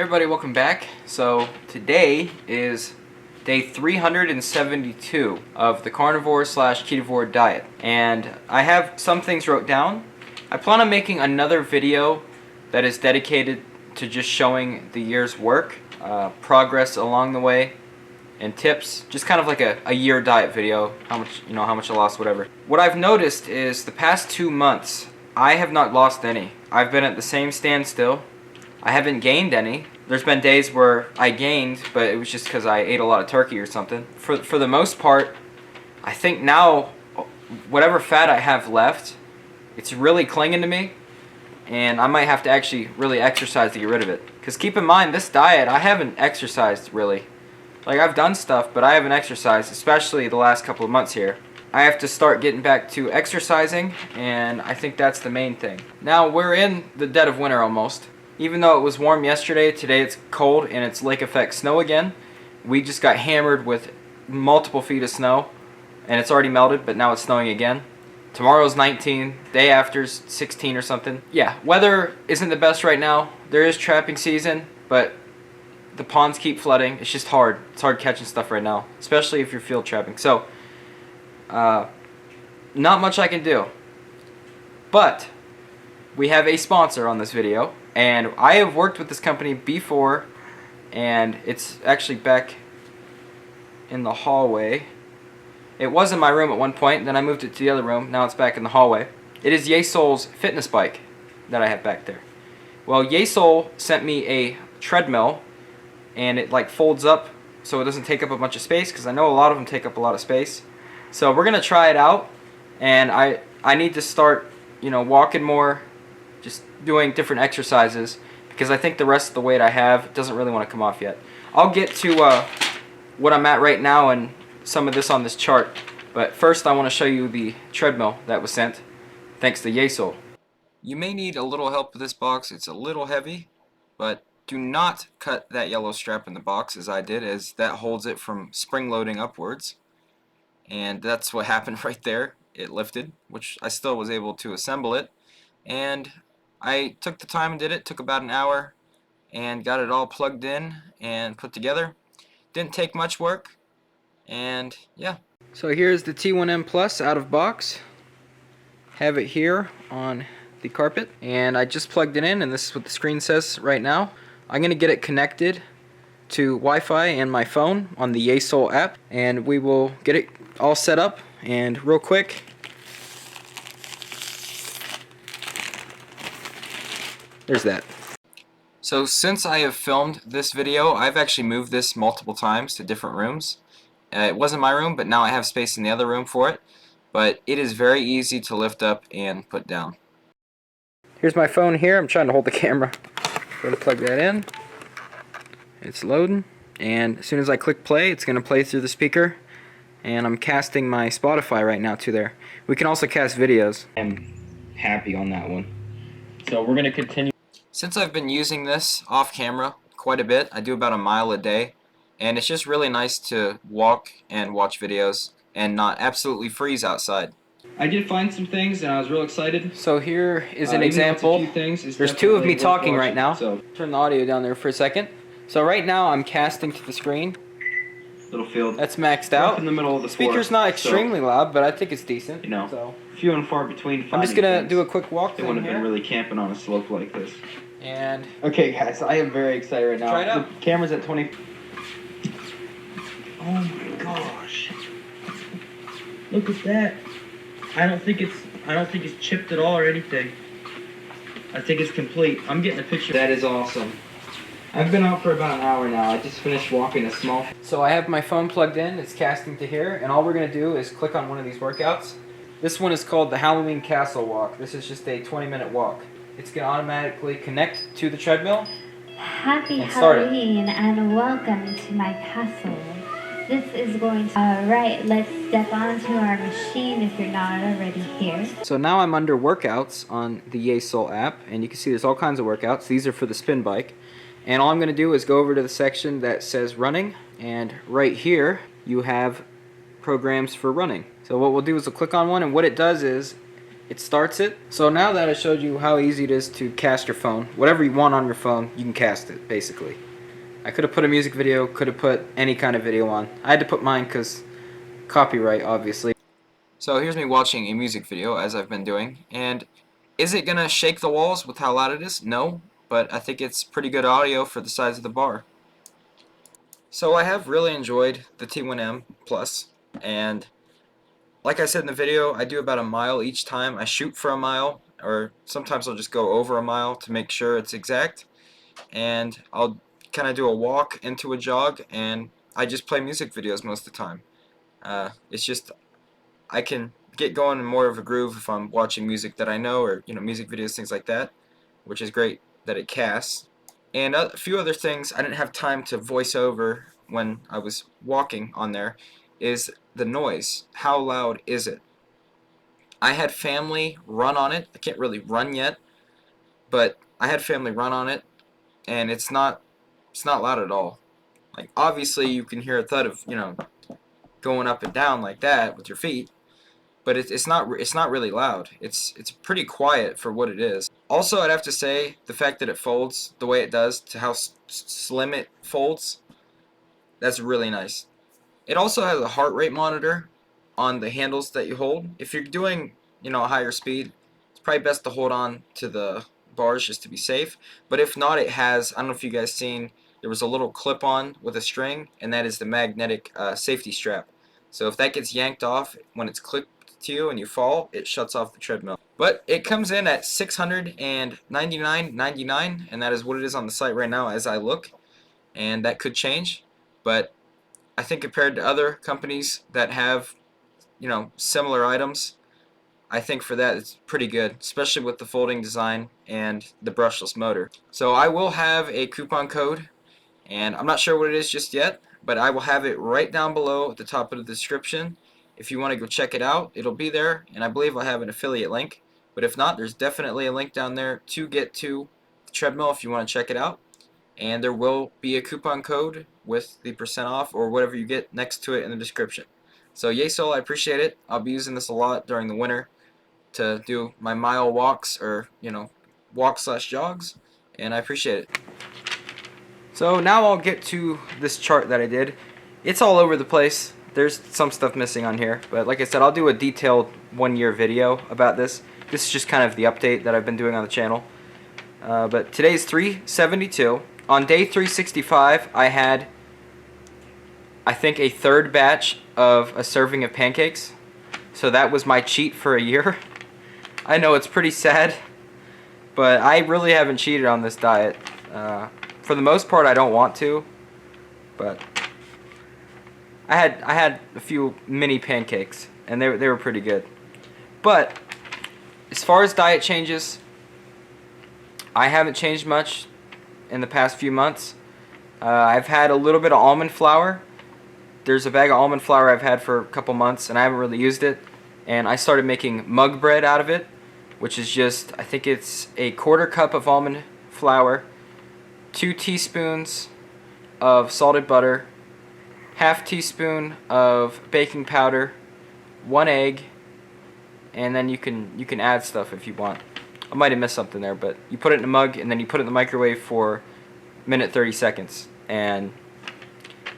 everybody, welcome back. So today is day 372 of the carnivore / ketovore diet, and I have some things wrote down. I plan on making another video that is dedicated to just showing the year's work, progress along the way, and tips. Just kind of like a year diet video, how much I lost, whatever. What I've noticed is the past 2 months I have not lost any. I've been at the same standstill. I haven't gained any. There's been days where I gained, but it was just because I ate a lot of turkey or something. For the most part, I think now whatever fat I have left, it's really clinging to me, and I might have to actually really exercise to get rid of it. Because keep in mind, this diet, I haven't exercised really. Like, I've done stuff, but I haven't exercised, especially the last couple of months here. I have to start getting back to exercising, and I think that's the main thing. Now, we're in the dead of winter almost. Even though it was warm yesterday, today it's cold and it's lake effect snow again. We just got hammered with multiple feet of snow, and it's already melted, but now it's snowing again. Tomorrow's 19, day after's 16 or something. Yeah, weather isn't the best right now. There is trapping season, but the ponds keep flooding. It's just hard. It's hard catching stuff right now, especially if you're field trapping. So, not much I can do. But we have a sponsor on this video, and I have worked with this company before, and it's actually back in the hallway. It was in my room at one point, then I moved it to the other room. Now it's back in the hallway. It is Yesoul's fitness bike that I have back there. Well, Yesoul sent me a treadmill, and it like folds up so it doesn't take up a bunch of space, because I know a lot of them take up a lot of space. So we're gonna try it out, and I need to start, walking more, just doing different exercises, because I think the rest of the weight I have doesn't really want to come off yet. I'll get to what I'm at right now and some of this on this chart, but first I want to show you the treadmill that was sent, thanks to Yesoul. You may need a little help with this box. It's a little heavy, but do not cut that yellow strap in the box as I did, as that holds it from spring loading upwards, and that's what happened right there. It lifted, which I still was able to assemble it, and I took the time and did it. Took about an hour and got it all plugged in and put together. Didn't take much work, and yeah. So here's the T1M Plus out of box. Have it here on the carpet, and I just plugged it in, and this is what the screen says right now. I'm going to get it connected to Wi-Fi and my phone on the Yesoul app, and we will get it all set up. And real quick, there's that. So since I have filmed this video, I've actually moved this multiple times to different rooms. It wasn't my room, but now I have space in the other room for it. But it is very easy to lift up and put down. Here's my phone here. I'm trying to hold the camera. Going to plug that in. It's loading. And as soon as I click play, it's going to play through the speaker. And I'm casting my Spotify right now to there. We can also cast videos. I'm happy on that one. So we're going to continue. Since I've been using this off camera quite a bit, I do about a mile a day, and it's just really nice to walk and watch videos and not absolutely freeze outside. I did find some things, and I was real excited. So here is an example. There's two of me talking right now. So turn the audio down there for a second. So right now I'm casting to the screen. Little field. That's maxed out. In the middle of the speaker's not extremely loud, but I think it's decent. So few and far between. I'm just gonna do a quick walk. They wouldn't have been really camping on a slope like this. And okay, guys, I am very excited right now. Try it out. The camera's at 20. Oh my gosh! Look at that. I don't think it's chipped at all or anything. I think it's complete. I'm getting a picture. That is awesome. I've been out for about an hour now. I just finished walking a small. So I have my phone plugged in. It's casting to here, and all we're gonna do is click on one of these workouts. This one is called the Halloween Castle Walk. This is just a 20-minute walk. It's going to automatically connect to the treadmill. Happy Halloween and welcome to my castle. This is going to... Alright, let's step onto our machine if you're not already here. So now I'm under workouts on the Yesoul app, and you can see there's all kinds of workouts. These are for the spin bike. And all I'm going to do is go over to the section that says running, and right here you have programs for running. So what we'll do is we'll click on one, and what it does is it starts it. So now that I showed you how easy it is to cast your phone, whatever you want on your phone, you can cast it, basically. I could have put a music video, could have put any kind of video on. I had to put mine because copyright, obviously. So here's me watching a music video, as I've been doing, and is it going to shake the walls with how loud it is? No, but I think it's pretty good audio for the size of the bar. So I have really enjoyed the T1M Plus, and like I said in the video, I do about a mile each time. I shoot for a mile, or sometimes I'll just go over a mile to make sure it's exact, and I'll kind of do a walk into a jog, and I just play music videos most of the time. It's just, I can get going in more of a groove if I'm watching music that I know, or music videos, things like that, which is great that it casts. And a few other things I didn't have time to voice over when I was walking on there is the noise. How loud is it? I had family run on it. I can't really run yet, but I had family run on it, and it's not loud at all. Like, obviously you can hear a thud of going up and down like that with your feet, but it's not really loud. It's pretty quiet for what it is. Also, I'd have to say the fact that it folds the way it does, to how slim it folds, that's really nice. It also has a heart rate monitor on the handles that you hold. If you're doing a higher speed, it's probably best to hold on to the bars just to be safe. But if not, it has, I don't know if you guys seen, there was a little clip-on with a string, and that is the magnetic safety strap. So if that gets yanked off when it's clipped to you and you fall, it shuts off the treadmill. But it comes in at $699.99, and that is what it is on the site right now as I look, and that could change. But I think compared to other companies that have similar items, I think for that it's pretty good, especially with the folding design and the brushless motor. So I will have a coupon code, and I'm not sure what it is just yet, but I will have it right down below at the top of the description. If you want to go check it out, it'll be there, and I believe I'll have an affiliate link. But if not, there's definitely a link down there to get to the treadmill if you want to check it out. And there will be a coupon code with the % off or whatever you get next to it in the description. So Yesoul, I appreciate it. I'll be using this a lot during the winter to do my mile walks, or walk/jogs, and I appreciate it. So now I'll get to this chart that I did. It's all over the place. There's some stuff missing on here, but like I said, I'll do a detailed 1-year video about this. This is just kind of the update that I've been doing on the channel. But today's 372. On day 365, I had, I think, a third batch of a serving of pancakes. So that was my cheat for a year. I know it's pretty sad, but I really haven't cheated on this diet. For the most part, I don't want to, but I had a few mini pancakes, and they were pretty good. But as far as diet changes, I haven't changed much in the past few months. I've had a little bit of almond flour. There's a bag of almond flour I've had for a couple months, and I haven't really used it. And I started making mug bread out of it, which is just, I think it's a 1/4 cup of almond flour, 2 teaspoons of salted butter, 1/2 teaspoon of baking powder, 1 egg, and then you can add stuff if you want. I might have missed something there, but you put it in a mug, and then you put it in the microwave for 1:30 seconds, and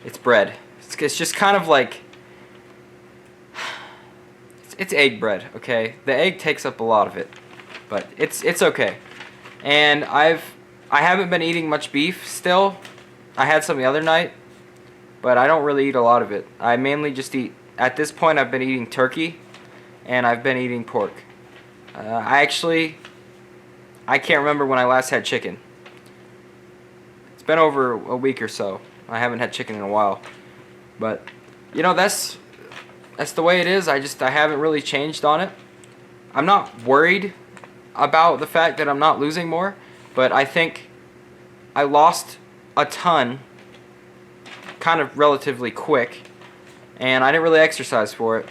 it's bread. It's just kind of like, it's egg bread, okay? The egg takes up a lot of it, but it's okay. And I haven't been eating much beef still. I had some the other night, but I don't really eat a lot of it. I mainly just eat, at this point I've been eating turkey, and I've been eating pork. I can't remember when I last had chicken. It's been over a week or so. I haven't had chicken in a while. But, that's the way it is. I haven't really changed on it. I'm not worried about the fact that I'm not losing more, but I think I lost a ton kind of relatively quick, and I didn't really exercise for it.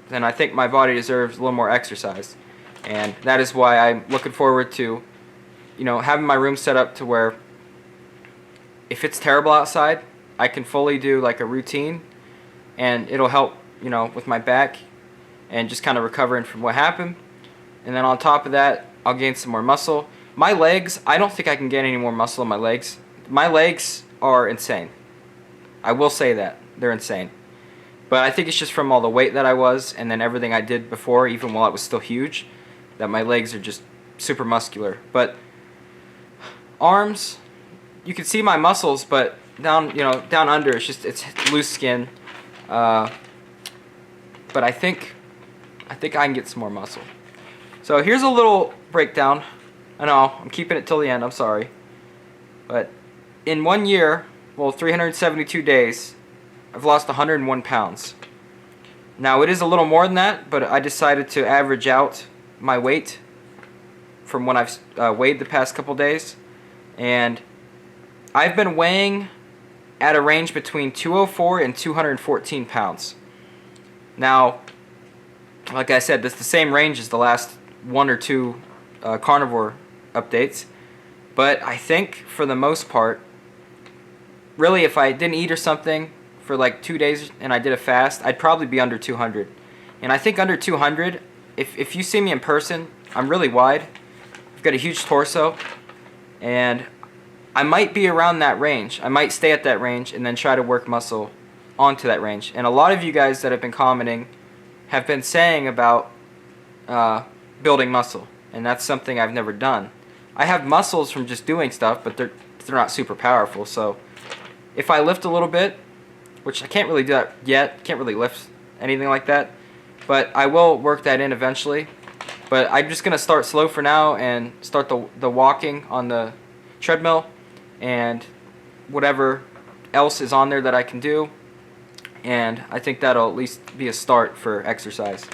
And I think my body deserves a little more exercise. And that is why I'm looking forward to, having my room set up to where if it's terrible outside, I can fully do like a routine, and it'll help, with my back and just kind of recovering from what happened. And then on top of that, I'll gain some more muscle. My legs, I don't think I can gain any more muscle in my legs. My legs are insane. I will say that. They're insane. But I think it's just from all the weight that I was and then everything I did before, even while it was still huge, that my legs are just super muscular. But arms, you can see my muscles, but down, down under, it's loose skin. But I think I can get some more muscle. So here's a little breakdown. I know, I'm keeping it till the end, I'm sorry. But in 1 year, well, 372 days, I've lost 101 pounds. Now, it is a little more than that, but I decided to average out my weight from when I've weighed the past couple days. And I've been weighing at a range between 204 and 214 pounds. Now, like I said, that's the same range as the last 1 or 2 carnivore updates. But I think for the most part, really if I didn't eat or something for like 2 days and I did a fast, I'd probably be under 200. And I think under 200, if you see me in person, I'm really wide. I've got a huge torso. And I might be around that range. I might stay at that range and then try to work muscle onto that range. And a lot of you guys that have been commenting have been saying about building muscle. And that's something I've never done. I have muscles from just doing stuff, but they're not super powerful. So if I lift a little bit, which I can't really do that yet, can't really lift anything like that, but I will work that in eventually. But I'm just going to start slow for now and start the walking on the treadmill and whatever else is on there that I can do. And I think that'll at least be a start for exercise.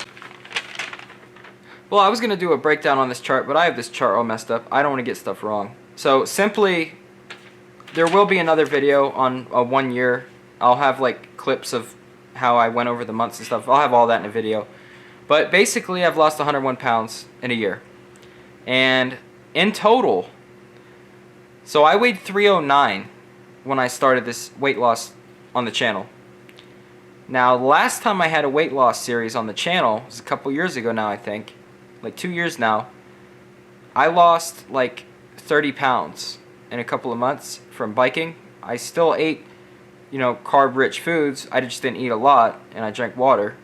Well, I was going to do a breakdown on this chart, but I have this chart all messed up. I don't want to get stuff wrong. So simply, there will be another video on a 1 year. I'll have like clips of how I went over the months and stuff. I'll have all that in a video. But basically, I've lost 101 pounds in a year. And in total, so I weighed 309 when I started this weight loss on the channel. Now, last time I had a weight loss series on the channel was a couple years ago now, I think. Like 2 years now. I lost like 30 pounds in a couple of months from biking. I still ate, carb-rich foods. I just didn't eat a lot, and I drank water.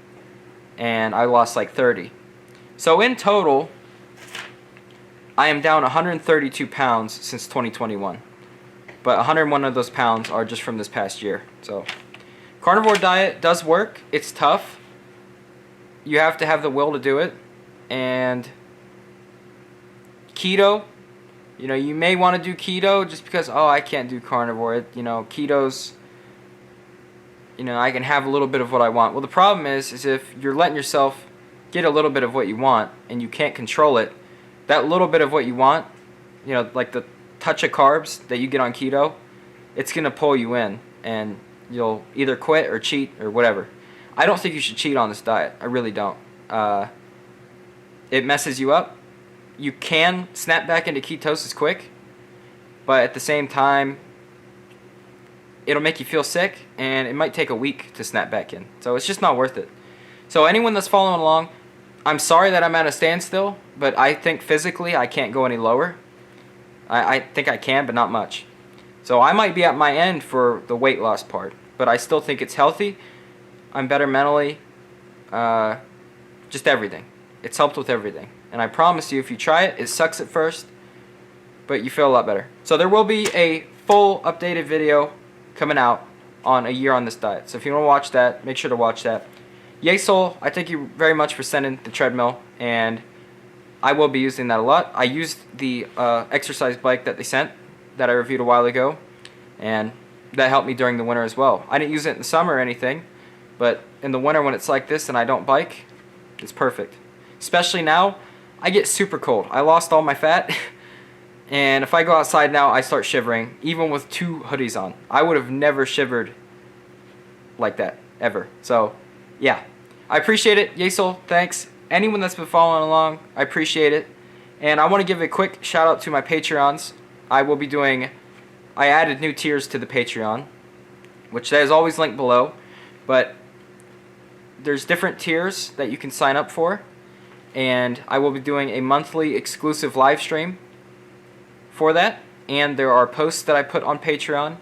And I lost like 30. So in total, I am down 132 pounds since 2021. But 101 of those pounds are just from this past year. So carnivore diet does work. It's tough. You have to have the will to do it. And keto, you may want to do keto just because, I can't do carnivore. Keto's, I can have a little bit of what I want. Well, the problem is if you're letting yourself get a little bit of what you want and you can't control it, that little bit of what you want, like the touch of carbs that you get on keto, it's going to pull you in and you'll either quit or cheat or whatever. I don't think you should cheat on this diet. I really don't. It messes you up. You can snap back into ketosis quick, but at the same time, it'll make you feel sick, and it might take a week to snap back in. So it's just not worth it. So anyone that's following along, I'm sorry that I'm at a standstill, but I think physically I can't go any lower. I think I can, but not much. So I might be at my end for the weight loss part, but I still think it's healthy. I'm better mentally. Just everything. It's helped with everything. And I promise you, if you try it, it sucks at first, but you feel a lot better. So there will be a full updated video coming out on a year on this diet. So if you want to watch that, make sure to watch that. Yesoul, I thank you very much for sending the treadmill, and I will be using that a lot. I used the exercise bike that they sent that I reviewed a while ago, and that helped me during the winter as well. I didn't use it in the summer or anything, but in the winter when it's like this and I don't bike, it's perfect. Especially now, I get super cold. I lost all my fat, and if I go outside now, I start shivering, even with 2 hoodies on. I would have never shivered like that, ever. So, yeah. I appreciate it. Yesoul, thanks. Anyone that's been following along, I appreciate it. And I want to give a quick shout out to my Patreons. I added new tiers to the Patreon, which that is always linked below. But there's different tiers that you can sign up for. and I will be doing a monthly exclusive live stream for that. And there are posts that I put on Patreon.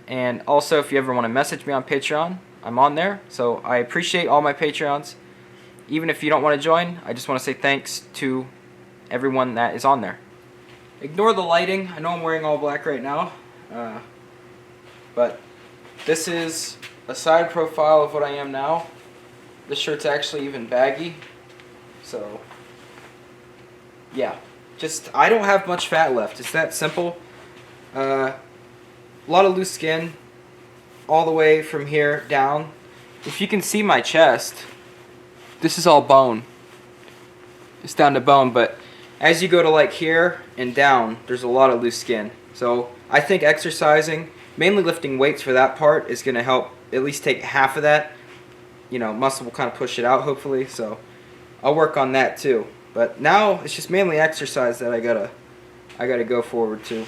And also, if you ever want to message me on Patreon, I'm on there. So I appreciate all my Patreons. Even if you don't want to join, I just want to say thanks to everyone that is on there. Ignore the lighting. I know I'm wearing all black right now. But this is a side profile of what I am now. This shirt's actually even baggy. So, yeah. I don't have much fat left. It's that simple. A lot of loose skin all the way from here down. If you can see my chest, this is all bone. It's down to bone, but as you go to like here and down, there's a lot of loose skin. So I think exercising, mainly lifting weights for that part, is going to help at least take half of that. You know, muscle will kind of push it out, hopefully. So I'll work on that too. But now it's just mainly exercise that I gotta go forward to.